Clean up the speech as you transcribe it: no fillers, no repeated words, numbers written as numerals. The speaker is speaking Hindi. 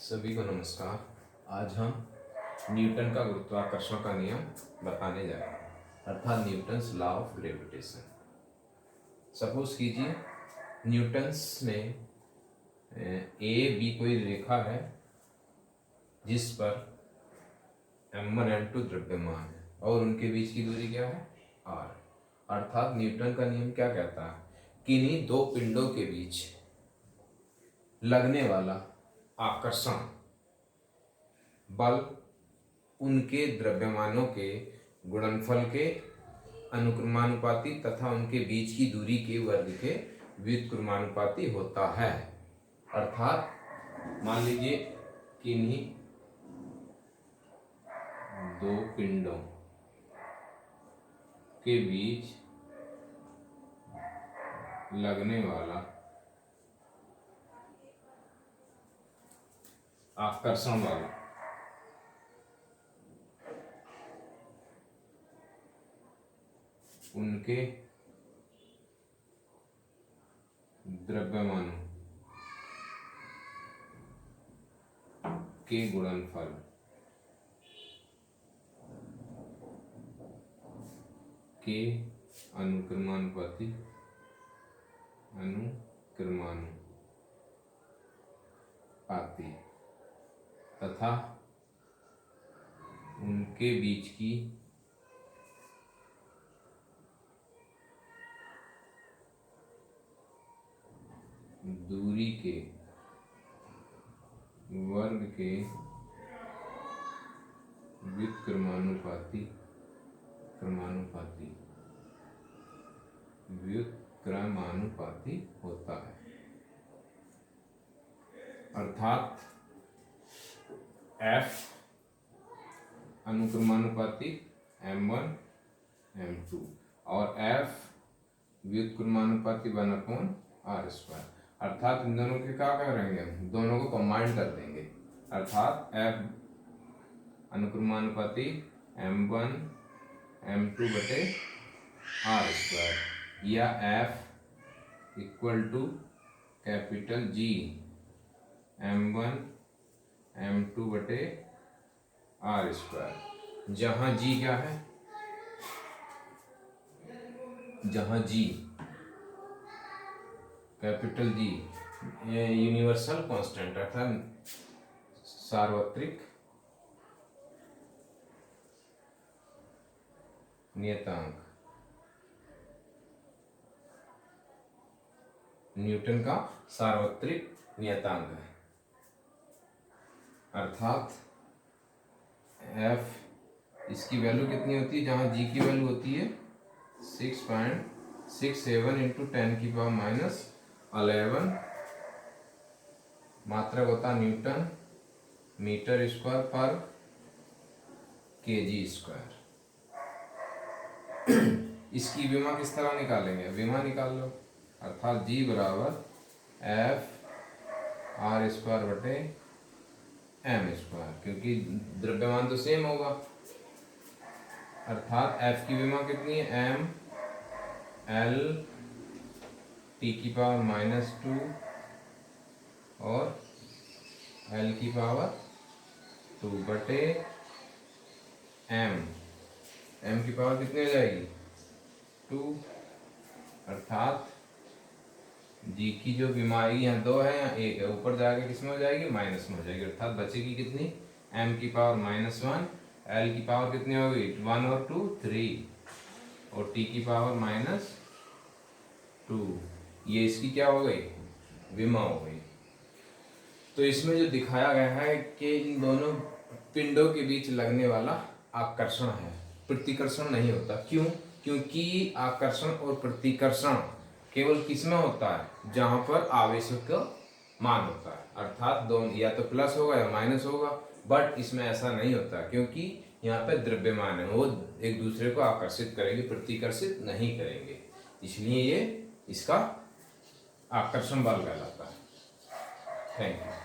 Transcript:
सभी को नमस्कार। आज हम न्यूटन का गुरुत्वाकर्षण का नियम बताने जा रहे हैं, अर्थात Newton's law of gravitation. Suppose कीजिए न्यूटन्स ने ए बी कोई रेखा है जिस पर m1 m2 द्रव्यमान है और उनके बीच की दूरी क्या है r। अर्थात न्यूटन का नियम क्या कहता है, किन्हीं दो पिंडों के बीच लगने वाला आकर्षण बल उनके द्रव्यमानों के गुणनफल के अनुक्रमानुपाती तथा उनके बीच की दूरी के वर्ग के व्युत्क्रमानुपाती होता है। अर्थात मान लीजिए किन्हीं दो पिंडों के बीच लगने वाला आकर्षण बल उनके द्रव्यमानों के गुणनफल के अनुक्रमानुपाती तथा उनके बीच की दूरी के वर्ग के व्युत्क्रमानुपाती होता है। अर्थात F अनुक्रमानुपाती m1 m2 और F व्युत्क्रमानुपाती 1/r²। अर्थात इन दोनों के क्या करेंगे, हम दोनों को कंबाइन कर देंगे। अर्थात F अनुक्रमानुपाती m1 m2 बटे r² या F equal to capital G m1 m2 बटे r², जहां G क्या है, जहां G capital G universal constant अर्थात सार्वत्रिक नियतांक, न्यूटन का सार्वत्रिक नियतांक है। अर्थात F इसकी वैल्यू कितनी होती है, जहां G की वैल्यू होती है 6.67 इंटू 10⁻11 मात्रक होता न्यूटन मीटर स्क्वायर पर kg स्क्वायर। इसकी विमा किस तरह निकालेंगे, विमा निकाल लो। अर्थात G बराबर F r² बटे m², क्योंकि द्रव्यमान तो सेम होगा। अर्थात F की विमा कितनी है, m l t⁻⁻2 और l की पावर 2 बटे m की पावर कितनी हो जाएगी 2। अर्थात G की जो विमा आएगी, यहाँ 2 है यहाँ 1 है, ऊपर जाके किस में हो जाएगी, माइनस में हो जाएगी। अर्थात बचेगी कितनी, m की पावर -1, l की पावर कितनी होगी 1 और 2 3 और t की पावर -2। ये इसकी क्या हो गई, विमा हो गई। तो इसमें जो दिखाया गया है कि इन दोनों पिंडों के बीच लगने वाला आकर्षण है, प्रतिकर्षण नहीं होता। क्यों, क्योंकि आकर्षण और प्रतिकर्षण केवल किसमें होता है, जहां पर आवेशों का मान होता है। अर्थात दोनों या तो प्लस होगा या माइनस होगा, बट इसमें ऐसा नहीं होता क्योंकि यहाँ पे द्रव्यमान है, वो एक दूसरे को आकर्षित करेंगे, प्रतिकर्षित नहीं करेंगे। इसलिए ये इसका आकर्षण बल कहलाता है। Thank you.